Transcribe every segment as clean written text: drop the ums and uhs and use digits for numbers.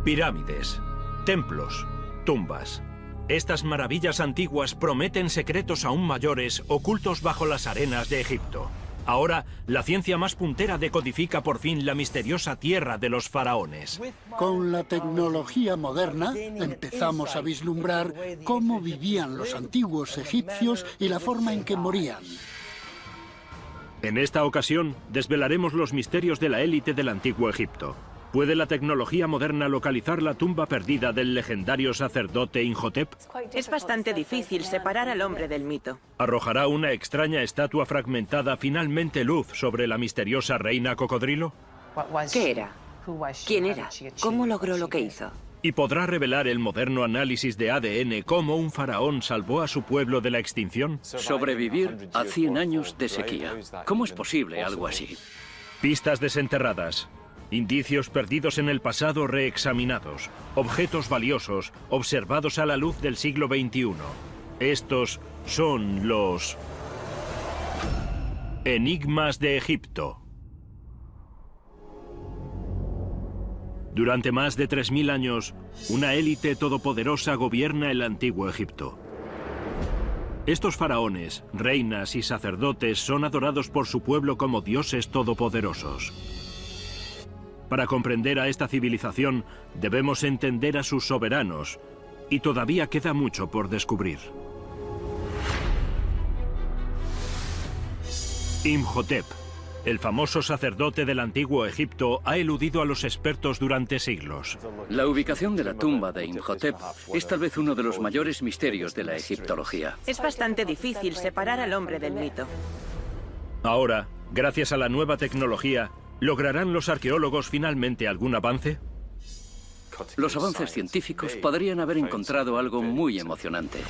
Pirámides, templos, tumbas. Estas maravillas antiguas prometen secretos aún mayores ocultos bajo las arenas de Egipto. Ahora, la ciencia más puntera decodifica por fin la misteriosa tierra de los faraones. Con la tecnología moderna empezamos a vislumbrar cómo vivían los antiguos egipcios y la forma en que morían. En esta ocasión, desvelaremos los misterios de la élite del antiguo Egipto. ¿Puede la tecnología moderna localizar la tumba perdida del legendario sacerdote Imhotep? Es bastante difícil separar al hombre del mito. ¿Arrojará una extraña estatua fragmentada finalmente luz sobre la misteriosa reina cocodrilo? ¿Qué era? ¿Quién era? ¿Cómo logró lo que hizo? ¿Y podrá revelar el moderno análisis de ADN cómo un faraón salvó a su pueblo de la extinción? Sobrevivir a 100 años de sequía. ¿Cómo es posible algo así? Pistas desenterradas. Indicios perdidos en el pasado reexaminados. Objetos valiosos observados a la luz del siglo XXI. Estos son los enigmas de Egipto. Durante más de 3000 años, una élite todopoderosa gobierna el antiguo Egipto. Estos faraones, reinas y sacerdotes son adorados por su pueblo como dioses todopoderosos. Para comprender a esta civilización, debemos entender a sus soberanos, y todavía queda mucho por descubrir. Imhotep, el famoso sacerdote del antiguo Egipto, ha eludido a los expertos durante siglos. La ubicación de la tumba de Imhotep es tal vez uno de los mayores misterios de la egiptología. Es bastante difícil separar al hombre del mito. Ahora, gracias a la nueva tecnología, ¿lograrán los arqueólogos finalmente algún avance? Los avances científicos podrían haber encontrado algo muy emocionante.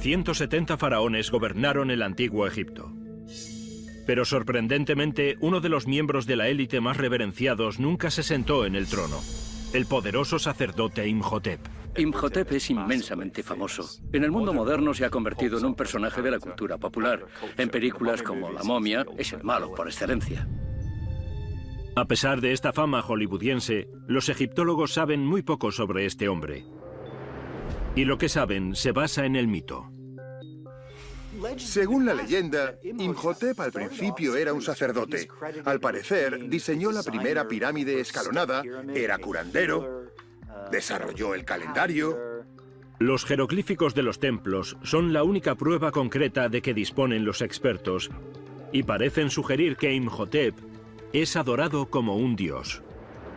170 faraones gobernaron el antiguo Egipto. Pero sorprendentemente, uno de los miembros de la élite más reverenciados nunca se sentó en el trono: el poderoso sacerdote Imhotep. Imhotep es inmensamente famoso. En el mundo moderno se ha convertido en un personaje de la cultura popular. En películas como La momia, es el malo por excelencia. A pesar de esta fama hollywoodiense, los egiptólogos saben muy poco sobre este hombre. Y lo que saben se basa en el mito. Según la leyenda, Imhotep al principio era un sacerdote. Al parecer, diseñó la primera pirámide escalonada, era curandero, desarrolló el calendario. Los jeroglíficos de los templos son la única prueba concreta de que disponen los expertos, y parecen sugerir que Imhotep es adorado como un dios.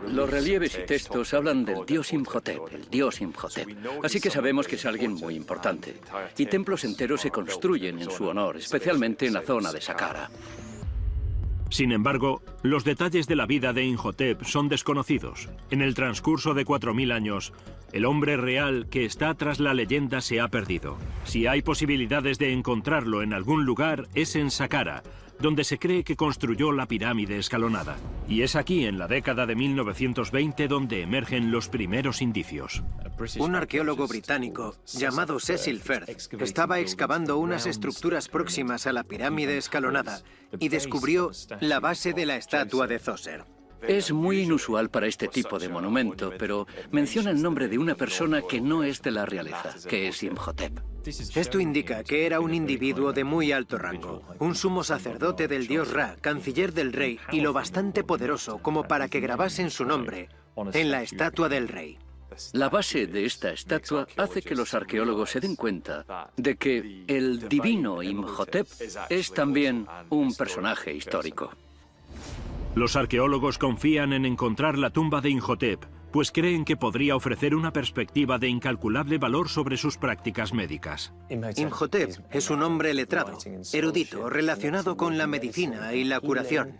Los relieves y textos hablan del dios Imhotep, el dios Imhotep. Así que sabemos que es alguien muy importante. Y templos enteros se construyen en su honor, especialmente en la zona de Saqqara. Sin embargo, los detalles de la vida de Imhotep son desconocidos. En el transcurso de 4000 años, el hombre real que está tras la leyenda se ha perdido. Si hay posibilidades de encontrarlo en algún lugar, es en Saqqara, donde se cree que construyó la pirámide escalonada. Y es aquí, en la década de 1920, donde emergen los primeros indicios. Un arqueólogo británico llamado Cecil Firth estaba excavando unas estructuras próximas a la pirámide escalonada y descubrió la base de la estatua de Djoser. Es muy inusual para este tipo de monumento, pero menciona el nombre de una persona que no es de la realeza, que es Imhotep. Esto indica que era un individuo de muy alto rango, un sumo sacerdote del dios Ra, canciller del rey y lo bastante poderoso como para que grabasen su nombre en la estatua del rey. La base de esta estatua hace que los arqueólogos se den cuenta de que el divino Imhotep es también un personaje histórico. Los arqueólogos confían en encontrar la tumba de Imhotep, pues creen que podría ofrecer una perspectiva de incalculable valor sobre sus prácticas médicas. Imhotep es un hombre letrado, erudito, relacionado con la medicina y la curación.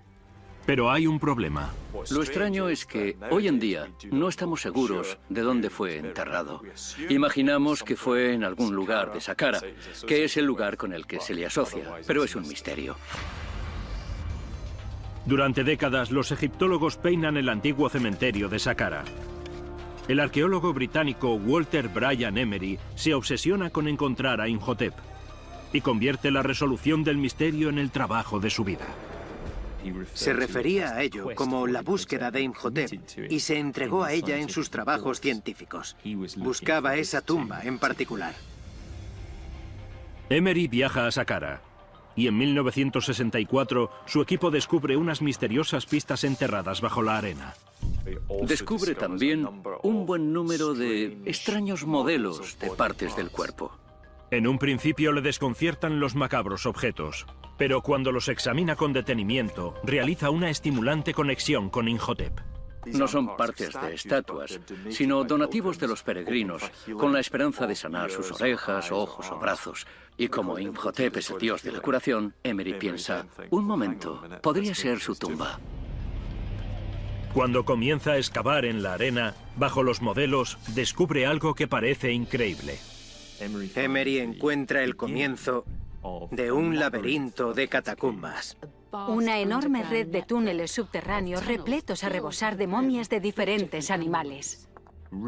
Pero hay un problema. Lo extraño es que hoy en día no estamos seguros de dónde fue enterrado. Imaginamos que fue en algún lugar de Saqqara, que es el lugar con el que se le asocia, pero es un misterio. Durante décadas, los egiptólogos peinan el antiguo cementerio de Saqqara. El arqueólogo británico Walter Bryan Emery se obsesiona con encontrar a Imhotep y convierte la resolución del misterio en el trabajo de su vida. Se refería a ello como la búsqueda de Imhotep y se entregó a ella en sus trabajos científicos. Buscaba esa tumba en particular. Emery viaja a Saqqara y en 1964 su equipo descubre unas misteriosas pistas enterradas bajo la arena. Descubre también un buen número de extraños modelos de partes del cuerpo. En un principio le desconciertan los macabros objetos, pero cuando los examina con detenimiento, realiza una estimulante conexión con Imhotep. No son partes de estatuas, sino donativos de los peregrinos, con la esperanza de sanar sus orejas, ojos o brazos. Y como Imhotep es el dios de la curación, Emery piensa, un momento, podría ser su tumba. Cuando comienza a excavar en la arena, bajo los modelos, descubre algo que parece increíble. Emery encuentra el comienzo de un laberinto de catacumbas. Una enorme red de túneles subterráneos repletos a rebosar de momias de diferentes animales.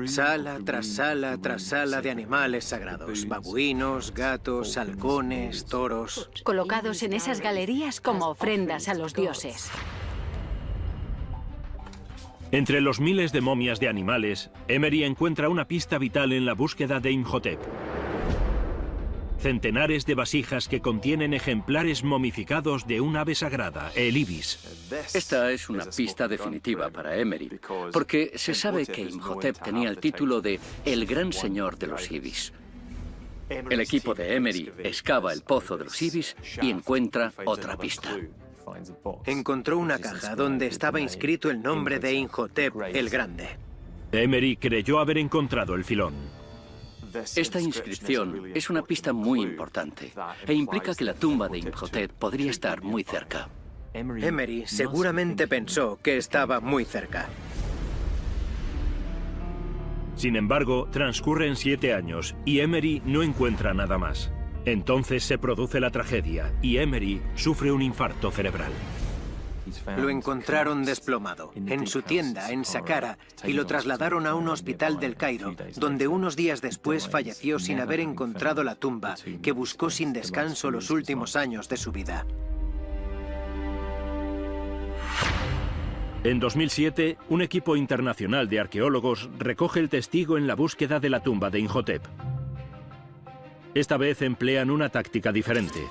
Sala tras sala tras sala de animales sagrados. Babuinos, gatos, halcones, toros. Colocados en esas galerías como ofrendas a los dioses. Entre los miles de momias de animales, Emery encuentra una pista vital en la búsqueda de Imhotep. Centenares de vasijas que contienen ejemplares momificados de un ave sagrada, el ibis. Esta es una pista definitiva para Emery, porque se sabe que Imhotep tenía el título de el gran señor de los ibis. El equipo de Emery excava el pozo de los ibis y encuentra otra pista. Encontró una caja donde estaba inscrito el nombre de Imhotep el Grande. Emery creyó haber encontrado el filón. Esta inscripción es una pista muy importante e implica que la tumba de Imhotep podría estar muy cerca. Emery seguramente pensó que estaba muy cerca. Sin embargo, transcurren 7 años y Emery no encuentra nada más. Entonces se produce la tragedia y Emery sufre un infarto cerebral. Lo encontraron desplomado en su tienda en Saqqara y lo trasladaron a un hospital del Cairo, donde unos días después falleció sin haber encontrado la tumba que buscó sin descanso los últimos años de su vida. En 2007, un equipo internacional de arqueólogos recoge el testigo en la búsqueda de la tumba de Imhotep. Esta vez emplean una táctica diferente.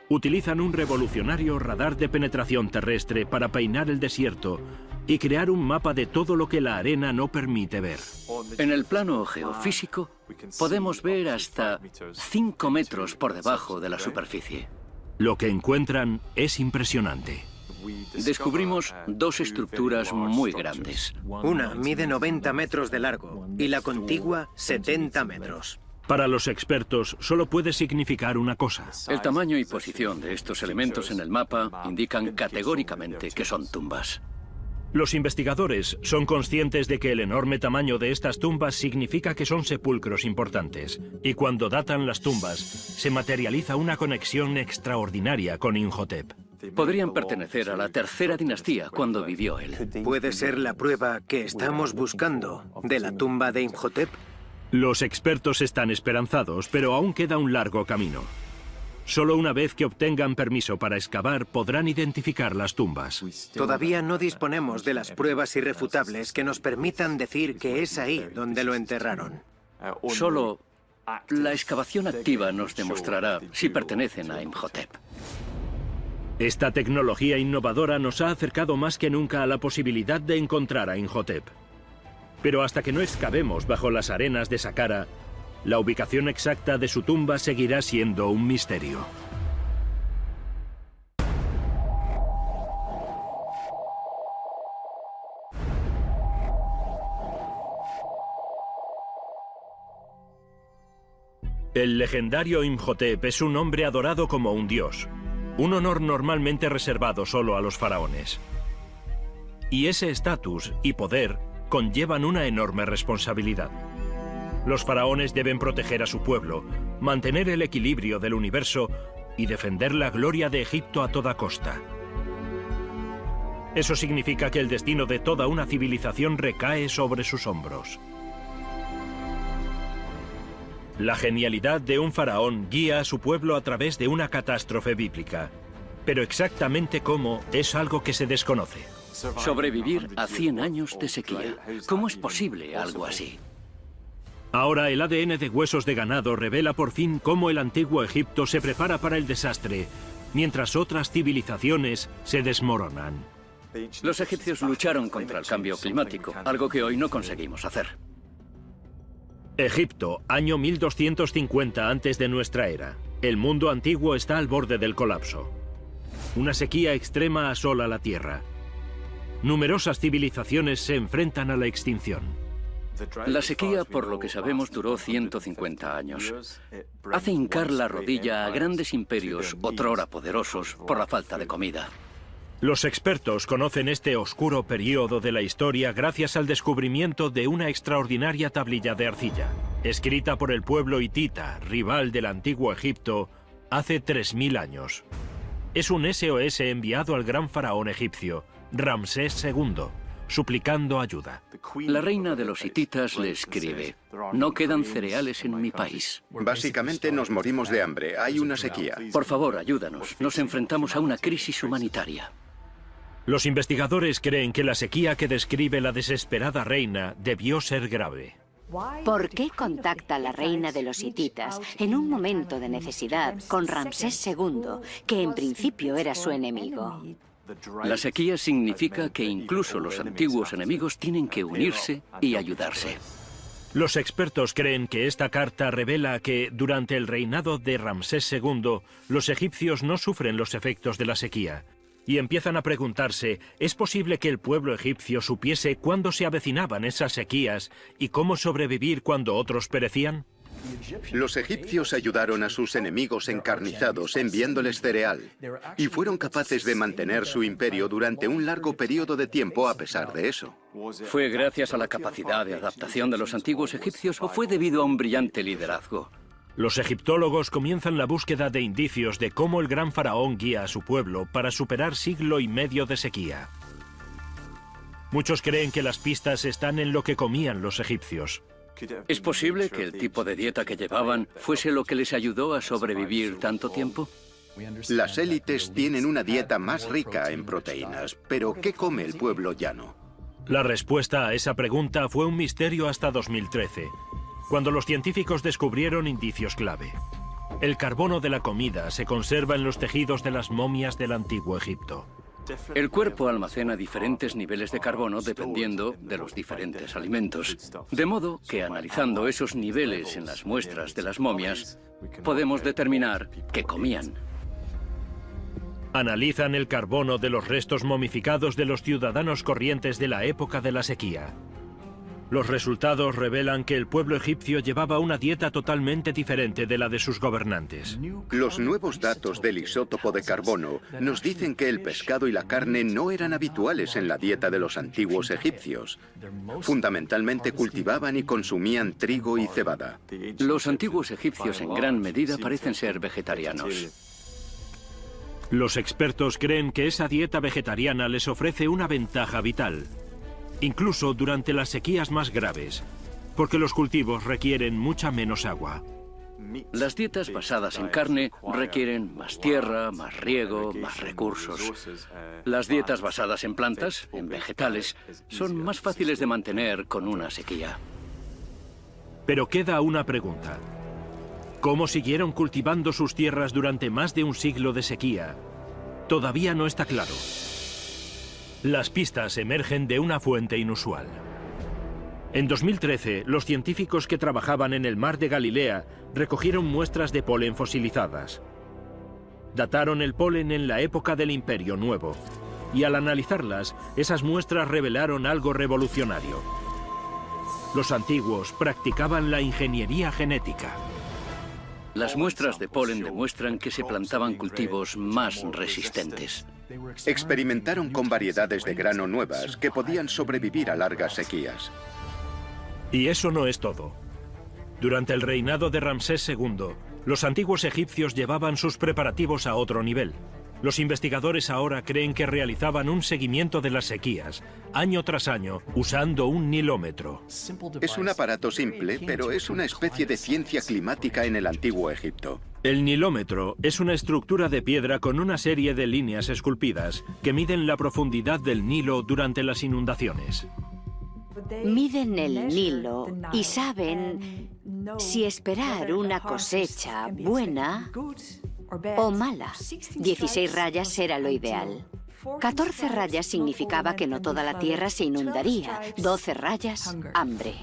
Utilizan un revolucionario radar de penetración terrestre para peinar el desierto y crear un mapa de todo lo que la arena no permite ver. En el plano geofísico, podemos ver hasta 5 metros por debajo de la superficie. Lo que encuentran es impresionante. Descubrimos 2 estructuras muy grandes. Una mide 90 metros de largo y la contigua 70 metros. Para los expertos, solo puede significar una cosa. El tamaño y posición de estos elementos en el mapa indican categóricamente que son tumbas. Los investigadores son conscientes de que el enorme tamaño de estas tumbas significa que son sepulcros importantes, y cuando datan las tumbas, se materializa una conexión extraordinaria con Imhotep. Podrían pertenecer a la tercera dinastía cuando vivió él. ¿Puede ser la prueba que estamos buscando de la tumba de Imhotep? Los expertos están esperanzados, pero aún queda un largo camino. Solo una vez que obtengan permiso para excavar podrán identificar las tumbas. Todavía no disponemos de las pruebas irrefutables que nos permitan decir que es ahí donde lo enterraron. Solo la excavación activa nos demostrará si pertenecen a Imhotep. Esta tecnología innovadora nos ha acercado más que nunca a la posibilidad de encontrar a Imhotep. Pero hasta que no excavemos bajo las arenas de Saqqara, la ubicación exacta de su tumba seguirá siendo un misterio. El legendario Imhotep es un hombre adorado como un dios, un honor normalmente reservado solo a los faraones. Y ese estatus y poder conllevan una enorme responsabilidad. Los faraones deben proteger a su pueblo, mantener el equilibrio del universo y defender la gloria de Egipto a toda costa. Eso significa que el destino de toda una civilización recae sobre sus hombros. La genialidad de un faraón guía a su pueblo a través de una catástrofe bíblica. Pero exactamente cómo es algo que se desconoce. Sobrevivir a 100 años de sequía. ¿Cómo es posible algo así? Ahora el ADN de huesos de ganado revela por fin cómo el antiguo Egipto se prepara para el desastre, mientras otras civilizaciones se desmoronan. Los egipcios lucharon contra el cambio climático, algo que hoy no conseguimos hacer. Egipto, año 1250 antes de nuestra era. El mundo antiguo está al borde del colapso. Una sequía extrema asola la tierra. Numerosas civilizaciones se enfrentan a la extinción. La sequía, por lo que sabemos, duró 150 años. Hace hincar la rodilla a grandes imperios, otrora poderosos, por la falta de comida. Los expertos conocen este oscuro periodo de la historia gracias al descubrimiento de una extraordinaria tablilla de arcilla, escrita por el pueblo hitita, rival del antiguo Egipto, hace 3000 años. Es un SOS enviado al gran faraón egipcio, Ramsés II, suplicando ayuda. La reina de los hititas le escribe: no quedan cereales en mi país. Básicamente nos morimos de hambre, hay una sequía. Por favor, ayúdanos. Nos enfrentamos a una crisis humanitaria. Los investigadores creen que la sequía que describe la desesperada reina debió ser grave. ¿Por qué contacta la reina de los hititas en un momento de necesidad con Ramsés II, que en principio era su enemigo? La sequía significa que incluso los antiguos enemigos tienen que unirse y ayudarse. Los expertos creen que esta carta revela que, durante el reinado de Ramsés II, los egipcios no sufren los efectos de la sequía, y empiezan a preguntarse, ¿es posible que el pueblo egipcio supiese cuándo se avecinaban esas sequías y cómo sobrevivir cuando otros perecían? Los egipcios ayudaron a sus enemigos encarnizados enviándoles cereal y fueron capaces de mantener su imperio durante un largo periodo de tiempo a pesar de eso. ¿Fue gracias a la capacidad de adaptación de los antiguos egipcios o fue debido a un brillante liderazgo? Los egiptólogos comienzan la búsqueda de indicios de cómo el gran faraón guía a su pueblo para superar siglo y medio de sequía. Muchos creen que las pistas están en lo que comían los egipcios. ¿Es posible que el tipo de dieta que llevaban fuese lo que les ayudó a sobrevivir tanto tiempo? Las élites tienen una dieta más rica en proteínas, pero ¿qué come el pueblo llano? La respuesta a esa pregunta fue un misterio hasta 2013, cuando los científicos descubrieron indicios clave. El carbono de la comida se conserva en los tejidos de las momias del antiguo Egipto. El cuerpo almacena diferentes niveles de carbono dependiendo de los diferentes alimentos. De modo que analizando esos niveles en las muestras de las momias, podemos determinar qué comían. Analizan el carbono de los restos momificados de los ciudadanos corrientes de la época de la sequía. Los resultados revelan que el pueblo egipcio llevaba una dieta totalmente diferente de la de sus gobernantes. Los nuevos datos del isótopo de carbono nos dicen que el pescado y la carne no eran habituales en la dieta de los antiguos egipcios. Fundamentalmente cultivaban y consumían trigo y cebada. Los antiguos egipcios en gran medida parecen ser vegetarianos. Los expertos creen que esa dieta vegetariana les ofrece una ventaja vital, incluso durante las sequías más graves, porque los cultivos requieren mucha menos agua. Las dietas basadas en carne requieren más tierra, más riego, más recursos. Las dietas basadas en plantas, en vegetales, son más fáciles de mantener con una sequía. Pero queda una pregunta. ¿Cómo siguieron cultivando sus tierras durante más de un siglo de sequía? Todavía no está claro. Las pistas emergen de una fuente inusual. En 2013, los científicos que trabajaban en el mar de Galilea recogieron muestras de polen fosilizadas. Dataron el polen en la época del Imperio Nuevo, y al analizarlas, esas muestras revelaron algo revolucionario. Los antiguos practicaban la ingeniería genética. Las muestras de polen demuestran que se plantaban cultivos más resistentes. Experimentaron con variedades de grano nuevas que podían sobrevivir a largas sequías. Y eso no es todo. Durante el reinado de Ramsés II, los antiguos egipcios llevaban sus preparativos a otro nivel. Los investigadores ahora creen que realizaban un seguimiento de las sequías, año tras año, usando un nilómetro. Es un aparato simple, pero es una especie de ciencia climática en el antiguo Egipto. El nilómetro es una estructura de piedra con una serie de líneas esculpidas que miden la profundidad del Nilo durante las inundaciones. Miden el Nilo y saben si esperar una cosecha buena o mala. 16 rayas era lo ideal. 14 rayas significaba que no toda la tierra se inundaría. 12 rayas, hambre.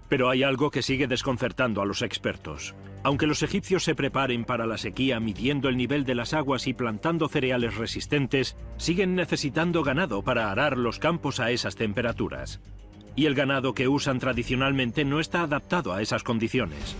Pero hay algo que sigue desconcertando a los expertos. Aunque los egipcios se preparen para la sequía midiendo el nivel de las aguas y plantando cereales resistentes, siguen necesitando ganado para arar los campos a esas temperaturas. Y el ganado que usan tradicionalmente no está adaptado a esas condiciones.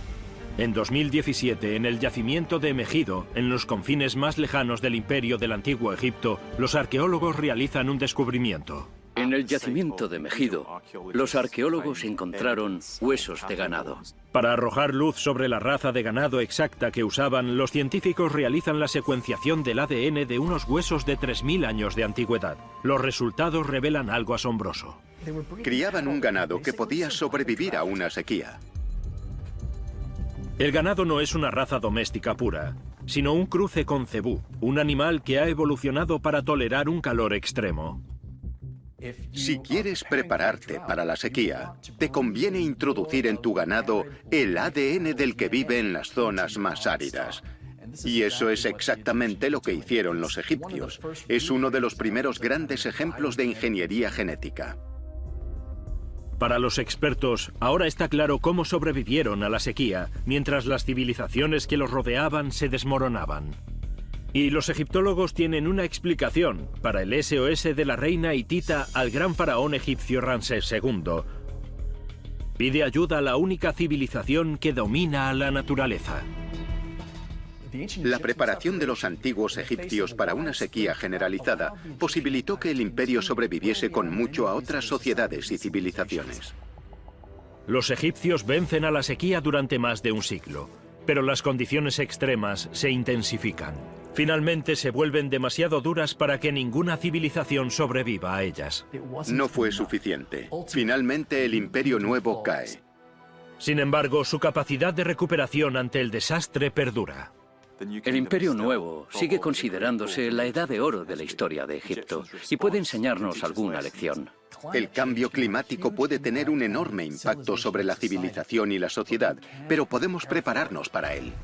En 2017, en el yacimiento de Megido, en los confines más lejanos del imperio del Antiguo Egipto, los arqueólogos realizan un descubrimiento. En el yacimiento de Megido, los arqueólogos encontraron huesos de ganado. Para arrojar luz sobre la raza de ganado exacta que usaban, los científicos realizan la secuenciación del ADN de unos huesos de 3000 años de antigüedad. Los resultados revelan algo asombroso. Criaban un ganado que podía sobrevivir a una sequía. El ganado no es una raza doméstica pura, sino un cruce con cebú, un animal que ha evolucionado para tolerar un calor extremo. Si quieres prepararte para la sequía, te conviene introducir en tu ganado el ADN del que vive en las zonas más áridas. Y eso es exactamente lo que hicieron los egipcios. Es uno de los primeros grandes ejemplos de ingeniería genética. Para los expertos, ahora está claro cómo sobrevivieron a la sequía, mientras las civilizaciones que los rodeaban se desmoronaban. Y los egiptólogos tienen una explicación para el SOS de la reina hitita al gran faraón egipcio Ramsés II. Pide ayuda a la única civilización que domina a la naturaleza. La preparación de los antiguos egipcios para una sequía generalizada posibilitó que el imperio sobreviviese con mucho a otras sociedades y civilizaciones. Los egipcios vencen a la sequía durante más de un siglo, pero las condiciones extremas se intensifican. Finalmente se vuelven demasiado duras para que ninguna civilización sobreviva a ellas. No fue suficiente. Finalmente el Imperio Nuevo cae. Sin embargo, su capacidad de recuperación ante el desastre perdura. El Imperio Nuevo sigue considerándose la edad de oro de la historia de Egipto y puede enseñarnos alguna lección. El cambio climático puede tener un enorme impacto sobre la civilización y la sociedad, pero podemos prepararnos para él.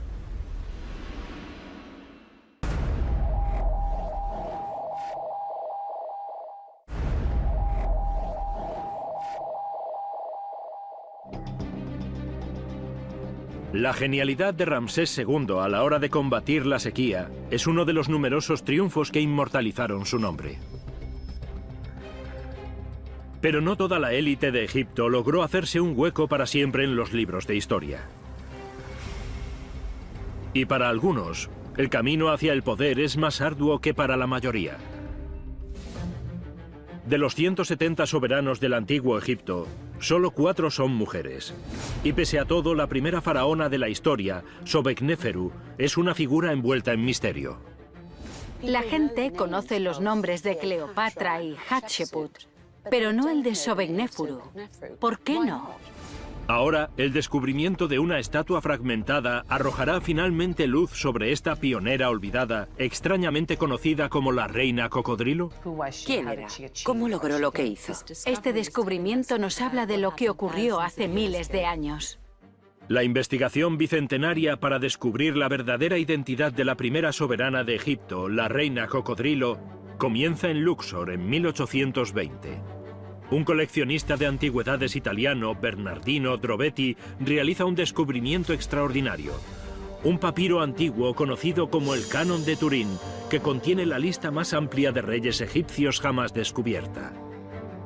La genialidad de Ramsés II a la hora de combatir la sequía es uno de los numerosos triunfos que inmortalizaron su nombre. Pero no toda la élite de Egipto logró hacerse un hueco para siempre en los libros de historia. Y para algunos, el camino hacia el poder es más arduo que para la mayoría. De los 170 soberanos del antiguo Egipto, solo 4 son mujeres. Y pese a todo, la primera faraona de la historia, Sobekneferu, es una figura envuelta en misterio. La gente conoce los nombres de Cleopatra y Hatshepsut, pero no el de Sobekneferu. ¿Por qué no? Ahora, el descubrimiento de una estatua fragmentada arrojará finalmente luz sobre esta pionera olvidada, extrañamente conocida como la Reina Cocodrilo. ¿Quién era? ¿Cómo logró lo que hizo? Este descubrimiento nos habla de lo que ocurrió hace miles de años. La investigación bicentenaria para descubrir la verdadera identidad de la primera soberana de Egipto, la Reina Cocodrilo, comienza en Luxor en 1820. Un coleccionista de antigüedades italiano, Bernardino Drobetti, realiza un descubrimiento extraordinario. Un papiro antiguo conocido como el Canon de Turín, que contiene la lista más amplia de reyes egipcios jamás descubierta.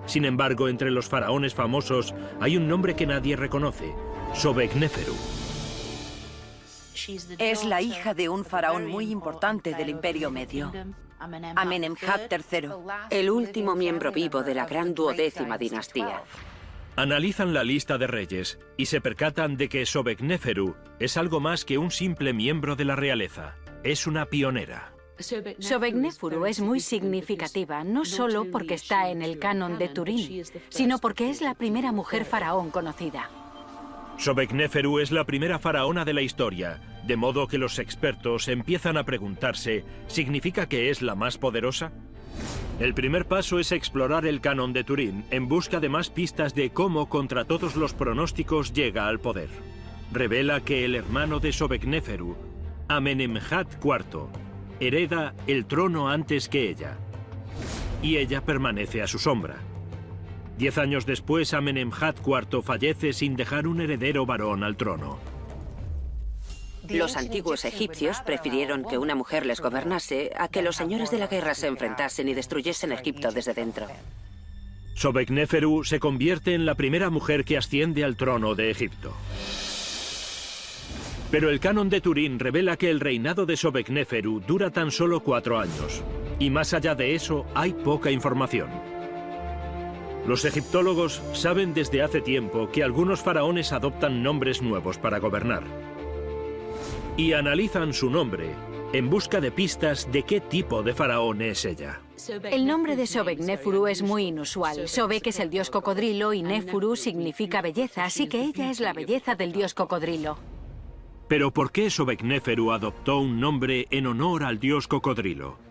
Sin embargo, entre los faraones famosos hay un nombre que nadie reconoce: Sobekneferu. Es la hija de un faraón muy importante del Imperio Medio, Amenemhat III, El último miembro vivo de la gran 12ª dinastía. Analizan la lista de reyes y se percatan de que Sobekneferu es algo más que un simple miembro de la realeza. Es una pionera. Sobekneferu es muy significativa, no solo porque está en el Canon de Turín, sino porque es la primera mujer faraón conocida. Sobekneferu es la primera faraona de la historia, de modo que los expertos empiezan a preguntarse, ¿significa que es la más poderosa? El primer paso es explorar el canon de Turín en busca de más pistas de cómo, contra todos los pronósticos, llega al poder. Revela que el hermano de Sobekneferu, Amenemhat IV, hereda el trono antes que ella, y ella permanece a su sombra. 10 años después, Amenemhat IV fallece sin dejar un heredero varón al trono. Los antiguos egipcios prefirieron que una mujer les gobernase a que los señores de la guerra se enfrentasen y destruyesen Egipto desde dentro. Sobekneferu se convierte en la primera mujer que asciende al trono de Egipto. Pero el canon de Turín revela que el reinado de Sobekneferu dura tan solo 4 años. Y más allá de eso, hay poca información. Los egiptólogos saben desde hace tiempo que algunos faraones adoptan nombres nuevos para gobernar. Y analizan su nombre en busca de pistas de qué tipo de faraón es ella. El nombre de Sobekneferu es muy inusual. Sobek es el dios cocodrilo y Nefuru significa belleza, así que ella es la belleza del dios cocodrilo. Pero ¿por qué Sobekneferu adoptó un nombre en honor al dios cocodrilo?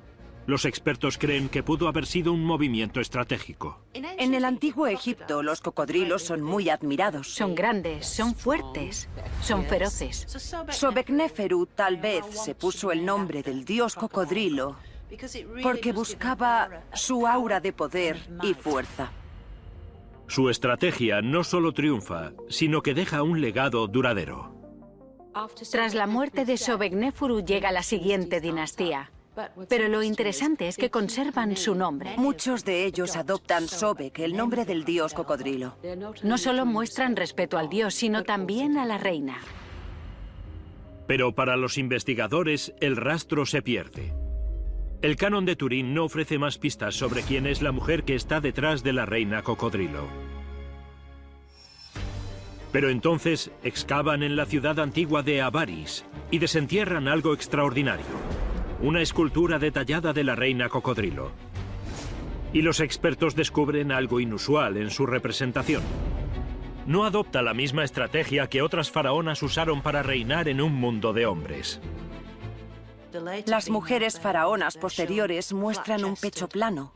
Los expertos creen que pudo haber sido un movimiento estratégico. En el antiguo Egipto, los cocodrilos son muy admirados. Son grandes, son fuertes, son feroces. Sobekneferu tal vez se puso el nombre del dios cocodrilo porque buscaba su aura de poder y fuerza. Su estrategia no solo triunfa, sino que deja un legado duradero. Tras la muerte de Sobekneferu llega la siguiente dinastía. Pero lo interesante es que conservan su nombre. Muchos de ellos adoptan Sobek, el nombre del dios cocodrilo. No solo muestran respeto al dios, sino también a la reina. Pero para los investigadores, el rastro se pierde. El canon de Turín no ofrece más pistas sobre quién es la mujer que está detrás de la reina cocodrilo. Pero entonces excavan en la ciudad antigua de Avaris y desentierran algo extraordinario. Una escultura detallada de la reina cocodrilo. Y los expertos descubren algo inusual en su representación. No adopta la misma estrategia que otras faraonas usaron para reinar en un mundo de hombres. Las mujeres faraonas posteriores muestran un pecho plano,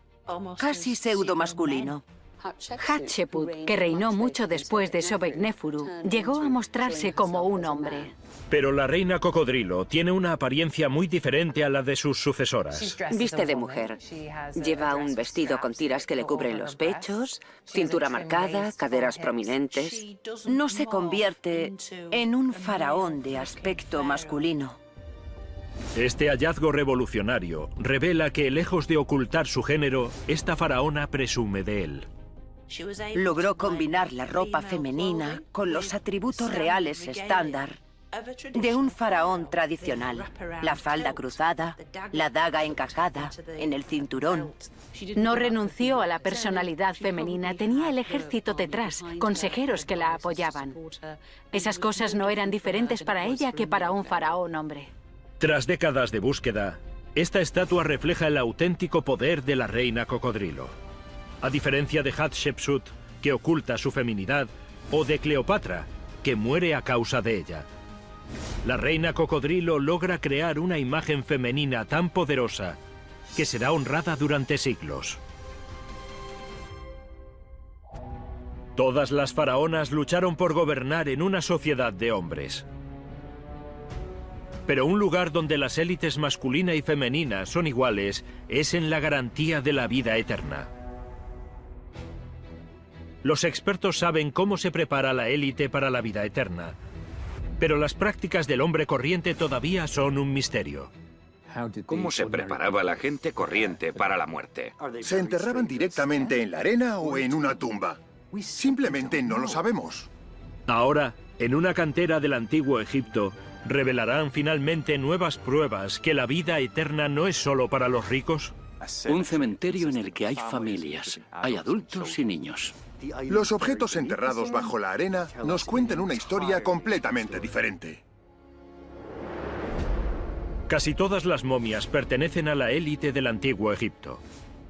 casi pseudo-masculino. Hatshepsut, que reinó mucho después de Sobekneferu, llegó a mostrarse como un hombre. Pero la reina cocodrilo tiene una apariencia muy diferente a la de sus sucesoras. Viste de mujer. Lleva un vestido con tiras que le cubren los pechos, cintura marcada, caderas prominentes. No se convierte en un faraón de aspecto masculino. Este hallazgo revolucionario revela que, lejos de ocultar su género, esta faraona presume de él. Logró combinar la ropa femenina con los atributos reales estándar de un faraón tradicional. La falda cruzada, la daga encajada en el cinturón. No renunció a la personalidad femenina, tenía el ejército detrás, consejeros que la apoyaban. Esas cosas no eran diferentes para ella que para un faraón hombre. Tras décadas de búsqueda, esta estatua refleja el auténtico poder de la reina cocodrilo. A diferencia de Hatshepsut, que oculta su feminidad, o de Cleopatra, que muere a causa de ella. La reina cocodrilo logra crear una imagen femenina tan poderosa que será honrada durante siglos. Todas las faraonas lucharon por gobernar en una sociedad de hombres. Pero un lugar donde las élites masculina y femenina son iguales es en la garantía de la vida eterna. Los expertos saben cómo se prepara la élite para la vida eterna, pero las prácticas del hombre corriente todavía son un misterio. ¿Cómo se preparaba la gente corriente para la muerte? ¿Se enterraban directamente en la arena o en una tumba? Simplemente no lo sabemos. Ahora, en una cantera del antiguo Egipto, revelarán finalmente nuevas pruebas que la vida eterna no es solo para los ricos. Un cementerio en el que hay familias, hay adultos y niños. Los objetos enterrados bajo la arena nos cuentan una historia completamente diferente. Casi todas las momias pertenecen a la élite del antiguo Egipto.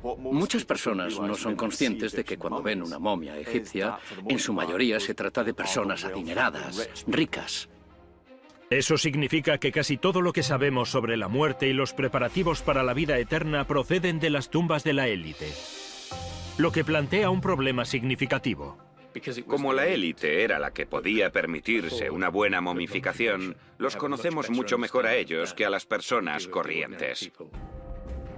Muchas personas no son conscientes de que cuando ven una momia egipcia, en su mayoría se trata de personas adineradas, ricas. Eso significa que casi todo lo que sabemos sobre la muerte y los preparativos para la vida eterna proceden de las tumbas de la élite, lo que plantea un problema significativo. Como la élite era la que podía permitirse una buena momificación, los conocemos mucho mejor a ellos que a las personas corrientes.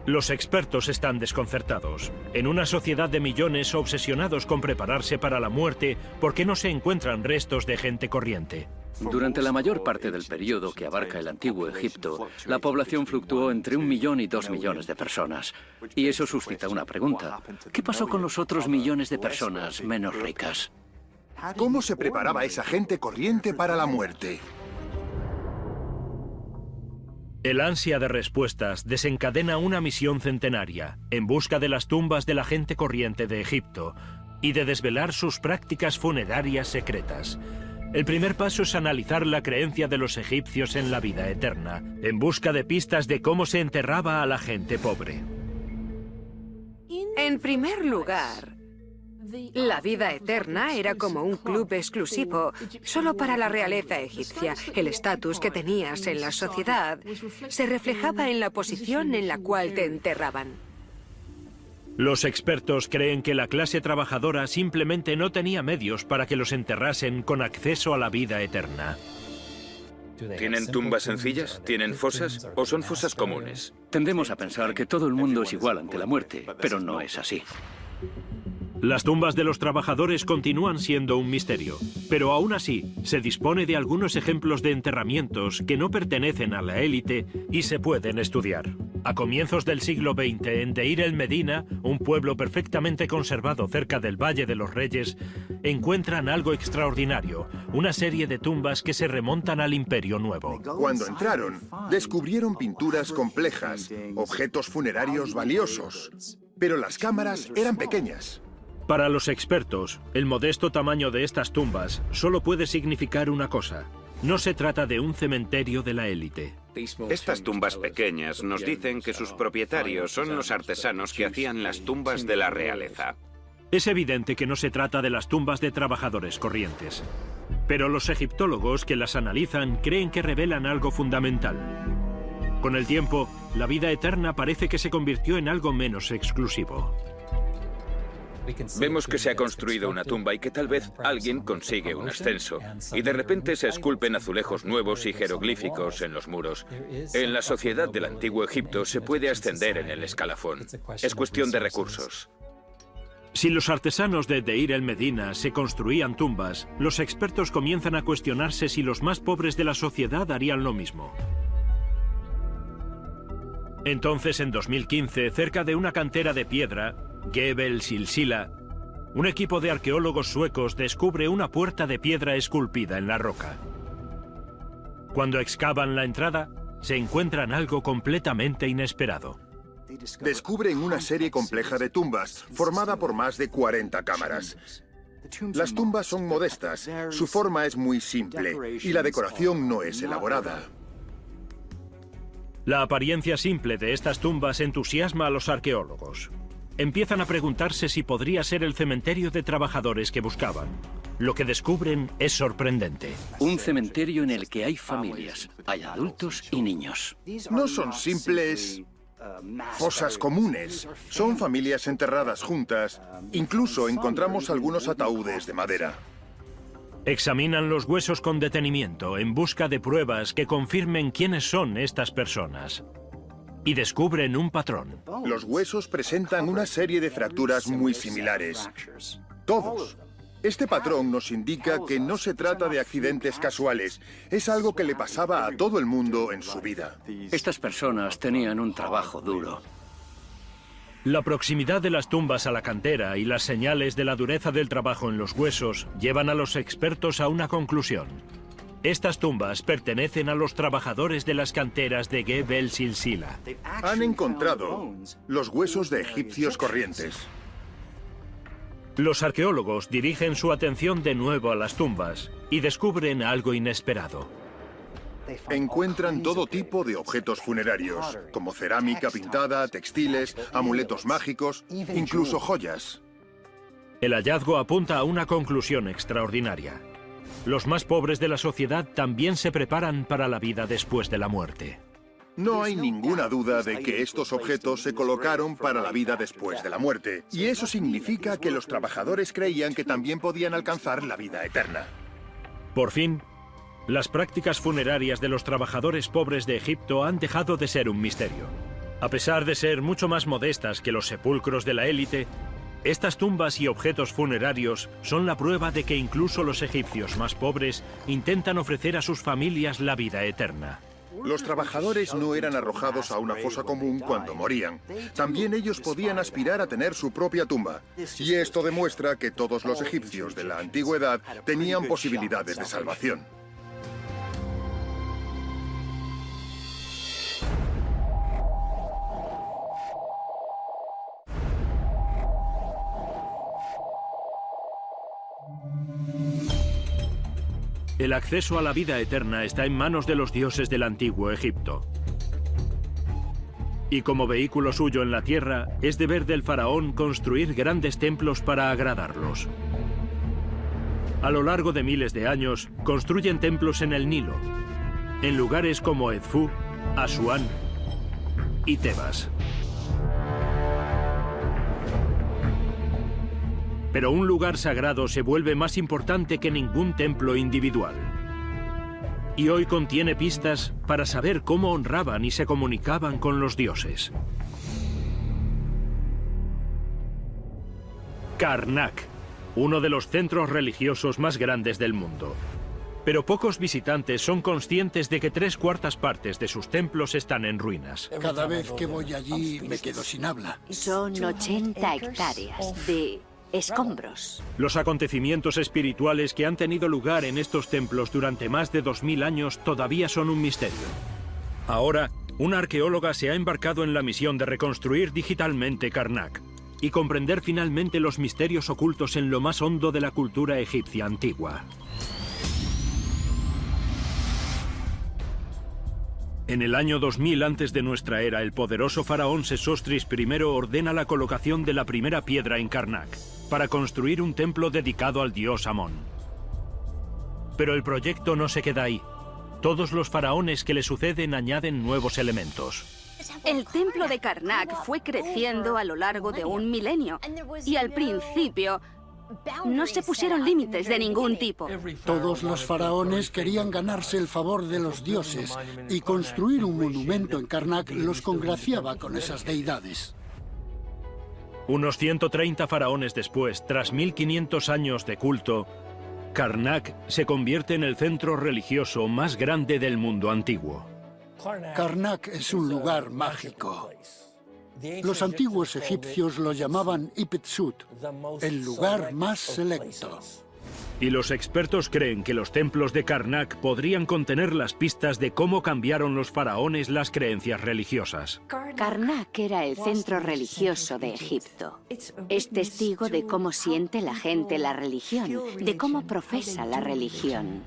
Los expertos están desconcertados. En una sociedad de millones obsesionados con prepararse para la muerte, ¿por qué no se encuentran restos de gente corriente? Durante la mayor parte del periodo que abarca el antiguo Egipto, la población fluctuó entre 1 millón y 2 millones de personas. Y eso suscita una pregunta. ¿Qué pasó con los otros millones de personas menos ricas? ¿Cómo se preparaba esa gente corriente para la muerte? El ansia de respuestas desencadena una misión centenaria en busca de las tumbas de la gente corriente de Egipto y de desvelar sus prácticas funerarias secretas. El primer paso es analizar la creencia de los egipcios en la vida eterna, en busca de pistas de cómo se enterraba a la gente pobre. En primer lugar, la vida eterna era como un club exclusivo, solo para la realeza egipcia. El estatus que tenías en la sociedad se reflejaba en la posición en la cual te enterraban. Los expertos creen que la clase trabajadora simplemente no tenía medios para que los enterrasen con acceso a la vida eterna. ¿Tienen tumbas sencillas? ¿Tienen fosas? ¿O son fosas comunes? Tendemos a pensar que todo el mundo es igual ante la muerte, pero no es así. Las tumbas de los trabajadores continúan siendo un misterio, pero aún así se dispone de algunos ejemplos de enterramientos que no pertenecen a la élite y se pueden estudiar. A comienzos del siglo XX, en Deir el-Medina, un pueblo perfectamente conservado cerca del Valle de los Reyes, encuentran algo extraordinario, una serie de tumbas que se remontan al Imperio Nuevo. Cuando entraron, descubrieron pinturas complejas, objetos funerarios valiosos, pero las cámaras eran pequeñas. Para los expertos, el modesto tamaño de estas tumbas solo puede significar una cosa. No se trata de un cementerio de la élite. Estas tumbas pequeñas nos dicen que sus propietarios son los artesanos que hacían las tumbas de la realeza. Es evidente que no se trata de las tumbas de trabajadores corrientes. Pero los egiptólogos que las analizan creen que revelan algo fundamental. Con el tiempo, la vida eterna parece que se convirtió en algo menos exclusivo. Vemos que se ha construido una tumba y que tal vez alguien consigue un ascenso. Y de repente se esculpen azulejos nuevos y jeroglíficos en los muros. En la sociedad del antiguo Egipto se puede ascender en el escalafón. Es cuestión de recursos. Si los artesanos de Deir el-Medina se construían tumbas, los expertos comienzan a cuestionarse si los más pobres de la sociedad harían lo mismo. Entonces, en 2015, cerca de una cantera de piedra, Gebel Silsila, un equipo de arqueólogos suecos descubre una puerta de piedra esculpida en la roca. Cuando excavan la entrada, se encuentran algo completamente inesperado. Descubren una serie compleja de tumbas, formada por más de 40 cámaras. Las tumbas son modestas, su forma es muy simple y la decoración no es elaborada. La apariencia simple de estas tumbas entusiasma a los arqueólogos. Empiezan a preguntarse si podría ser el cementerio de trabajadores que buscaban. Lo que descubren es sorprendente. Un cementerio en el que hay familias, hay adultos y niños. No son simples fosas comunes, son familias enterradas juntas. Incluso encontramos algunos ataúdes de madera. Examinan los huesos con detenimiento en busca de pruebas que confirmen quiénes son estas personas. Y descubren un patrón. Los huesos presentan una serie de fracturas muy similares. Todos. Este patrón nos indica que no se trata de accidentes casuales. Es algo que le pasaba a todo el mundo en su vida. Estas personas tenían un trabajo duro. La proximidad de las tumbas a la cantera y las señales de la dureza del trabajo en los huesos llevan a los expertos a una conclusión. Estas tumbas pertenecen a los trabajadores de las canteras de Gebel Silsila. Han encontrado los huesos de egipcios corrientes. Los arqueólogos dirigen su atención de nuevo a las tumbas y descubren algo inesperado. Encuentran todo tipo de objetos funerarios, como cerámica pintada, textiles, amuletos mágicos, incluso joyas. El hallazgo apunta a una conclusión extraordinaria. Los más pobres de la sociedad también se preparan para la vida después de la muerte. No hay ninguna duda de que estos objetos se colocaron para la vida después de la muerte, y eso significa que los trabajadores creían que también podían alcanzar la vida eterna. Por fin, las prácticas funerarias de los trabajadores pobres de Egipto han dejado de ser un misterio. A pesar de ser mucho más modestas que los sepulcros de la élite, estas tumbas y objetos funerarios son la prueba de que incluso los egipcios más pobres intentan ofrecer a sus familias la vida eterna. Los trabajadores no eran arrojados a una fosa común cuando morían. También ellos podían aspirar a tener su propia tumba. Y esto demuestra que todos los egipcios de la antigüedad tenían posibilidades de salvación. El acceso a la vida eterna está en manos de los dioses del antiguo Egipto. Y como vehículo suyo en la tierra, es deber del faraón construir grandes templos para agradarlos. A lo largo de miles de años, construyen templos en el Nilo, en lugares como Edfú, Asuán y Tebas. Pero un lugar sagrado se vuelve más importante que ningún templo individual. Y hoy contiene pistas para saber cómo honraban y se comunicaban con los dioses. Karnak, uno de los centros religiosos más grandes del mundo. Pero pocos visitantes son conscientes de que 3/4 partes de sus templos están en ruinas. Cada vez que voy allí me quedo sin habla. Son 80 hectáreas de escombros. Los acontecimientos espirituales que han tenido lugar en estos templos durante más de 2000 años todavía son un misterio. Ahora, una arqueóloga se ha embarcado en la misión de reconstruir digitalmente Karnak y comprender finalmente los misterios ocultos en lo más hondo de la cultura egipcia antigua. En el año 2000 antes de nuestra era, el poderoso faraón Sesostris I ordena la colocación de la primera piedra en Karnak para construir un templo dedicado al dios Amón. Pero el proyecto no se queda ahí. Todos los faraones que le suceden añaden nuevos elementos. El templo de Karnak fue creciendo a lo largo de un milenio y al principio no se pusieron límites de ningún tipo. Todos los faraones querían ganarse el favor de los dioses y construir un monumento en Karnak los congraciaba con esas deidades. Unos 130 faraones después, tras 1500 años de culto, Karnak se convierte en el centro religioso más grande del mundo antiguo. Karnak es un lugar mágico. Los antiguos egipcios lo llamaban Ipetsut, el lugar más selecto. Y los expertos creen que los templos de Karnak podrían contener las pistas de cómo cambiaron los faraones las creencias religiosas. Karnak era el centro religioso de Egipto. Es testigo de cómo siente la gente la religión, de cómo profesa la religión.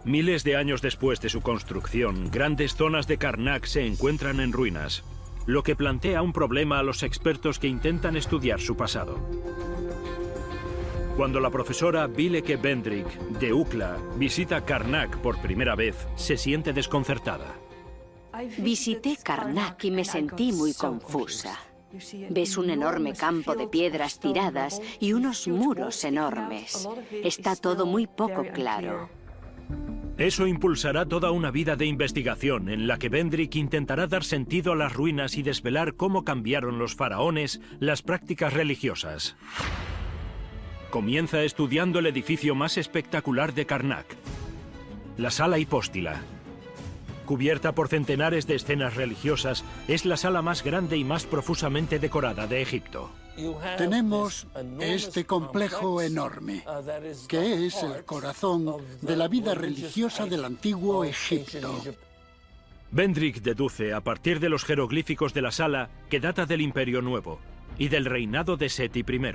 Miles de años después de su construcción, grandes zonas de Karnak se encuentran en ruinas, lo que plantea un problema a los expertos que intentan estudiar su pasado. Cuando la profesora Bileke Bendrik, de UCLA, visita Karnak por primera vez, se siente desconcertada. Visité Karnak y me sentí muy confusa. Ves un enorme campo de piedras tiradas y unos muros enormes. Está todo muy poco claro. Eso impulsará toda una vida de investigación en la que Bendrik intentará dar sentido a las ruinas y desvelar cómo cambiaron los faraones las prácticas religiosas. Comienza estudiando el edificio más espectacular de Karnak, la sala hipóstila. Cubierta por centenares de escenas religiosas, es la sala más grande y más profusamente decorada de Egipto. Tenemos este complejo enorme, que es el corazón de la vida religiosa del antiguo Egipto. Bendrik deduce, a partir de los jeroglíficos de la sala, que data del Imperio Nuevo y del reinado de Seti I.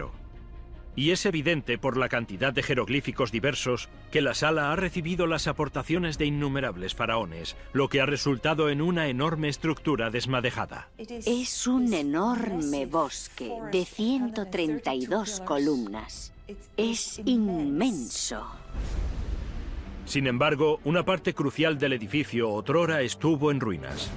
Y es evidente por la cantidad de jeroglíficos diversos que la sala ha recibido las aportaciones de innumerables faraones, lo que ha resultado en una enorme estructura desmadejada. Es un enorme bosque de 132 columnas. Es inmenso. Sin embargo, una parte crucial del edificio otrora estuvo en ruinas.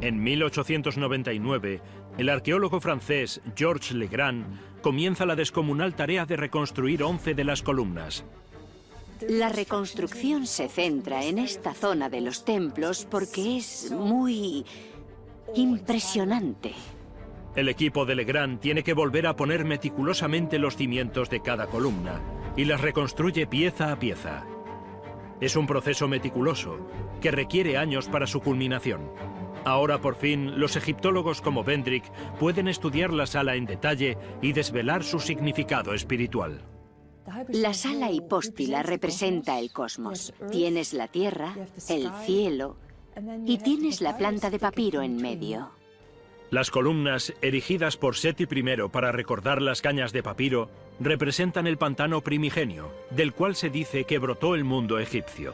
En 1899, el arqueólogo francés Georges Legrand comienza la descomunal tarea de reconstruir 11 de las columnas. La reconstrucción se centra en esta zona de los templos porque es muy impresionante. El equipo de Legrand tiene que volver a poner meticulosamente los cimientos de cada columna y las reconstruye pieza a pieza. Es un proceso meticuloso que requiere años para su culminación. Ahora, por fin, los egiptólogos como Vendrick pueden estudiar la sala en detalle y desvelar su significado espiritual. La sala hipóstila representa el cosmos. Tienes la tierra, el cielo y tienes la planta de papiro en medio. Las columnas, erigidas por Seti I para recordar las cañas de papiro, representan el pantano primigenio, del cual se dice que brotó el mundo egipcio.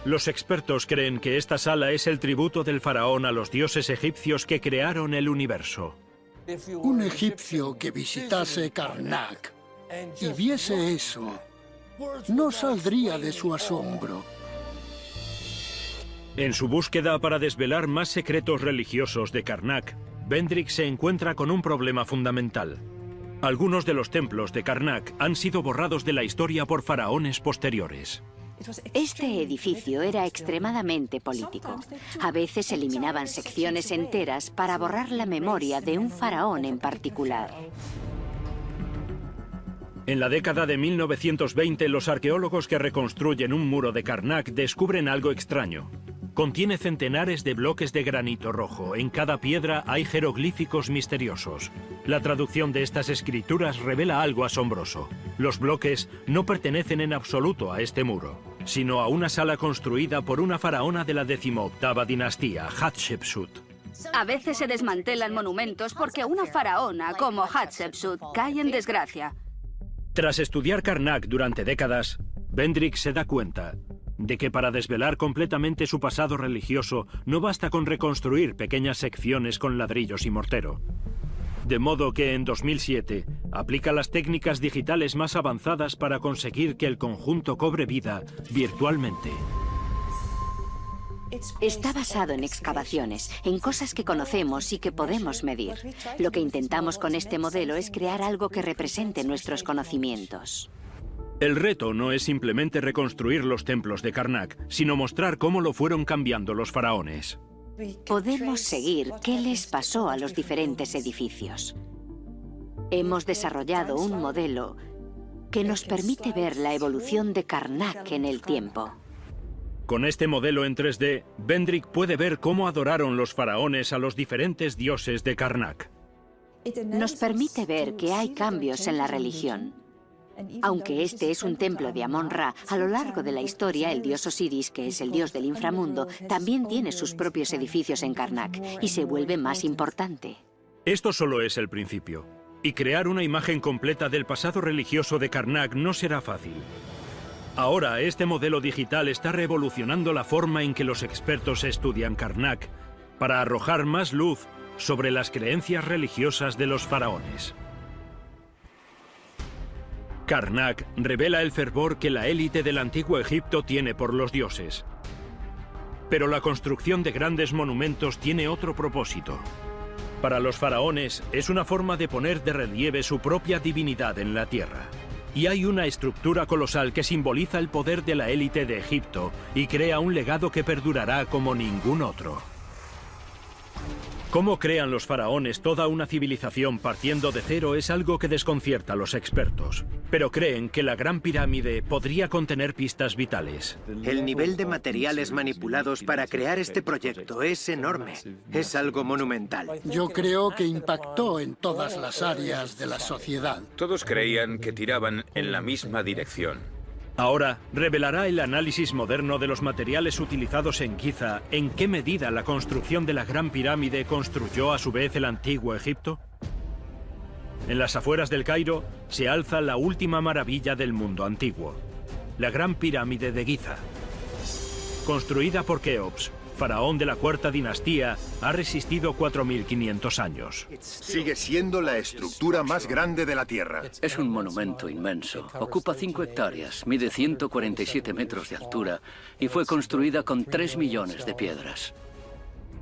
Los expertos creen que esta sala es el tributo del faraón a los dioses egipcios que crearon el universo. Un egipcio que visitase Karnak y viese eso, no saldría de su asombro. En su búsqueda para desvelar más secretos religiosos de Karnak, Vendrick se encuentra con un problema fundamental. Algunos de los templos de Karnak han sido borrados de la historia por faraones posteriores. Este edificio era extremadamente político. A veces eliminaban secciones enteras para borrar la memoria de un faraón en particular. En la década de 1920, los arqueólogos que reconstruyen un muro de Karnak descubren algo extraño. Contiene centenares de bloques de granito rojo. En cada piedra hay jeroglíficos misteriosos. La traducción de estas escrituras revela algo asombroso. Los bloques no pertenecen en absoluto a este muro, sino a una sala construida por una faraona de la 18ª dinastía, Hatshepsut. A veces se desmantelan monumentos porque una faraona como Hatshepsut cae en desgracia. Tras estudiar Karnak durante décadas, Vendrick se da cuenta de que para desvelar completamente su pasado religioso no basta con reconstruir pequeñas secciones con ladrillos y mortero. De modo que en 2007 aplica las técnicas digitales más avanzadas para conseguir que el conjunto cobre vida virtualmente. Está basado en excavaciones, en cosas que conocemos y que podemos medir. Lo que intentamos con este modelo es crear algo que represente nuestros conocimientos. El reto no es simplemente reconstruir los templos de Karnak, sino mostrar cómo lo fueron cambiando los faraones. Podemos seguir qué les pasó a los diferentes edificios. Hemos desarrollado un modelo que nos permite ver la evolución de Karnak en el tiempo. Con este modelo en 3D, Vendrick puede ver cómo adoraron los faraones a los diferentes dioses de Karnak. Nos permite ver que hay cambios en la religión. Aunque este es un templo de Amón-Ra, a lo largo de la historia el dios Osiris, que es el dios del inframundo, también tiene sus propios edificios en Karnak y se vuelve más importante. Esto solo es el principio, y crear una imagen completa del pasado religioso de Karnak no será fácil. Ahora, este modelo digital está revolucionando la forma en que los expertos estudian Karnak para arrojar más luz sobre las creencias religiosas de los faraones. Karnak revela el fervor que la élite del antiguo Egipto tiene por los dioses. Pero la construcción de grandes monumentos tiene otro propósito. Para los faraones es una forma de poner de relieve su propia divinidad en la tierra. Y hay una estructura colosal que simboliza el poder de la élite de Egipto y crea un legado que perdurará como ningún otro. Cómo crean los faraones toda una civilización partiendo de cero es algo que desconcierta a los expertos, pero creen que la Gran Pirámide podría contener pistas vitales. El nivel de materiales manipulados para crear este proyecto es enorme. Es algo monumental. Yo creo que impactó en todas las áreas de la sociedad. Todos creían que tiraban en la misma dirección. Ahora, ¿revelará el análisis moderno de los materiales utilizados en Giza en qué medida la construcción de la Gran Pirámide construyó a su vez el antiguo Egipto? En las afueras del Cairo se alza la última maravilla del mundo antiguo, la Gran Pirámide de Giza. Construida por Keops, faraón de la cuarta dinastía, ha resistido 4.500 años. Sigue siendo la estructura más grande de la Tierra. Es un monumento inmenso. Ocupa 5 hectáreas, mide 147 metros de altura y fue construida con 3 millones de piedras.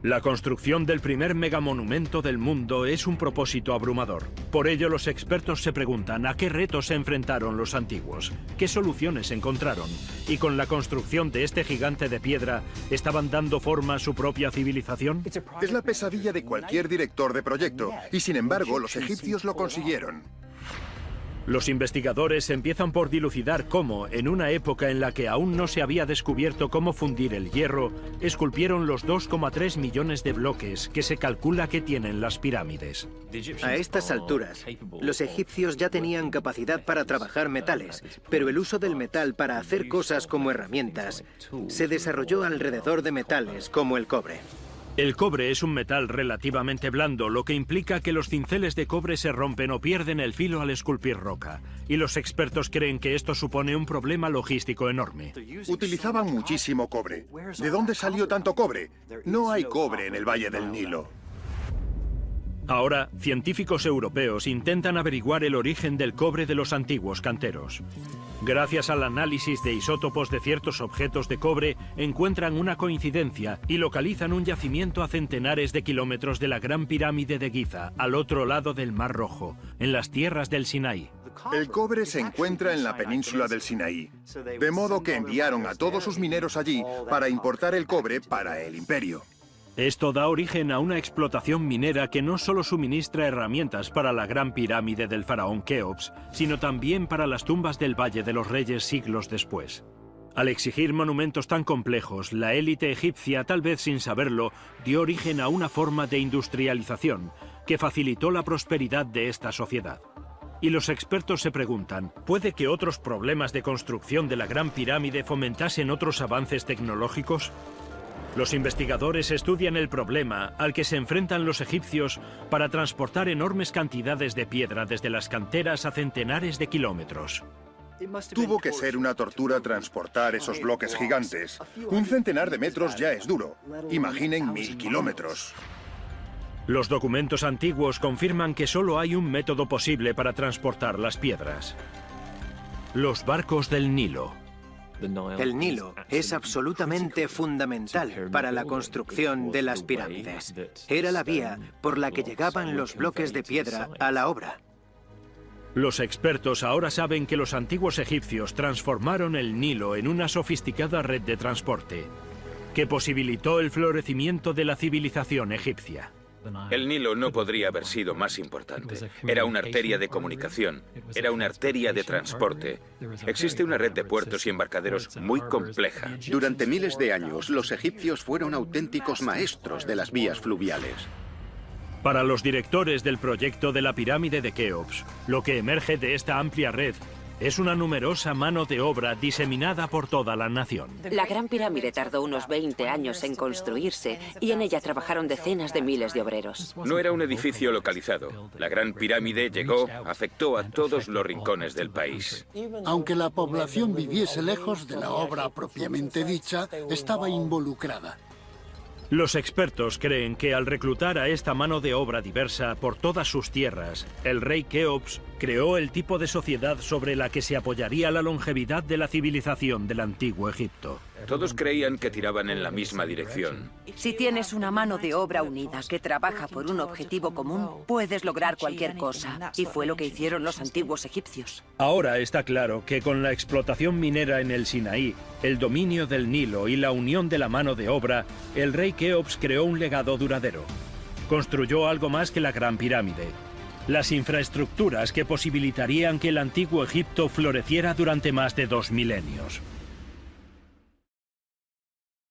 La construcción del primer megamonumento del mundo es un propósito abrumador. Por ello, los expertos se preguntan a qué retos se enfrentaron los antiguos, qué soluciones encontraron, y con la construcción de este gigante de piedra, ¿estaban dando forma a su propia civilización? Es la pesadilla de cualquier director de proyecto, y sin embargo, los egipcios lo consiguieron. Los investigadores empiezan por dilucidar cómo, en una época en la que aún no se había descubierto cómo fundir el hierro, esculpieron los 2,3 millones de bloques que se calcula que tienen las pirámides. A estas alturas, los egipcios ya tenían capacidad para trabajar metales, pero el uso del metal para hacer cosas como herramientas se desarrolló alrededor de metales como el cobre. El cobre es un metal relativamente blando, lo que implica que los cinceles de cobre se rompen o pierden el filo al esculpir roca. Y los expertos creen que esto supone un problema logístico enorme. Utilizaban muchísimo cobre. ¿De dónde salió tanto cobre? No hay cobre en el Valle del Nilo. Ahora, científicos europeos intentan averiguar el origen del cobre de los antiguos canteros. Gracias al análisis de isótopos de ciertos objetos de cobre, encuentran una coincidencia y localizan un yacimiento a centenares de kilómetros de la Gran Pirámide de Giza, al otro lado del Mar Rojo, en las tierras del Sinaí. El cobre se encuentra en la península del Sinaí, de modo que enviaron a todos sus mineros allí para importar el cobre para el imperio. Esto da origen a una explotación minera que no solo suministra herramientas para la Gran Pirámide del faraón Keops, sino también para las tumbas del Valle de los Reyes siglos después. Al exigir monumentos tan complejos, la élite egipcia, tal vez sin saberlo, dio origen a una forma de industrialización que facilitó la prosperidad de esta sociedad. Y los expertos se preguntan, ¿puede que otros problemas de construcción de la Gran Pirámide fomentasen otros avances tecnológicos? Los investigadores estudian el problema al que se enfrentan los egipcios para transportar enormes cantidades de piedra desde las canteras a centenares de kilómetros. Tuvo que ser una tortura transportar esos bloques gigantes. 1 centenar de metros ya es duro. Imaginen 1000 kilómetros. Los documentos antiguos confirman que solo hay un método posible para transportar las piedras: los barcos del Nilo. El Nilo es absolutamente fundamental para la construcción de las pirámides. Era la vía por la que llegaban los bloques de piedra a la obra. Los expertos ahora saben que los antiguos egipcios transformaron el Nilo en una sofisticada red de transporte, que posibilitó el florecimiento de la civilización egipcia. El Nilo no podría haber sido más importante. Era una arteria de comunicación, era una arteria de transporte. Existe una red de puertos y embarcaderos muy compleja. Durante miles de años, los egipcios fueron auténticos maestros de las vías fluviales. Para los directores del proyecto de la pirámide de Keops, lo que emerge de esta amplia red es una numerosa mano de obra diseminada por toda la nación. La Gran Pirámide tardó unos 20 años en construirse y en ella trabajaron decenas de miles de obreros. No era un edificio localizado. La Gran Pirámide llegó, afectó a todos los rincones del país. Aunque la población viviese lejos de la obra propiamente dicha, estaba involucrada. Los expertos creen que al reclutar a esta mano de obra diversa por todas sus tierras, el rey Keops creó el tipo de sociedad sobre la que se apoyaría la longevidad de la civilización del antiguo Egipto. Todos creían que tiraban en la misma dirección. Si tienes una mano de obra unida que trabaja por un objetivo común, puedes lograr cualquier cosa. Y fue lo que hicieron los antiguos egipcios. Ahora está claro que con la explotación minera en el Sinaí, el dominio del Nilo y la unión de la mano de obra, el rey Keops creó un legado duradero. Construyó algo más que la Gran Pirámide: las infraestructuras que posibilitarían que el antiguo Egipto floreciera durante más de 2 milenios.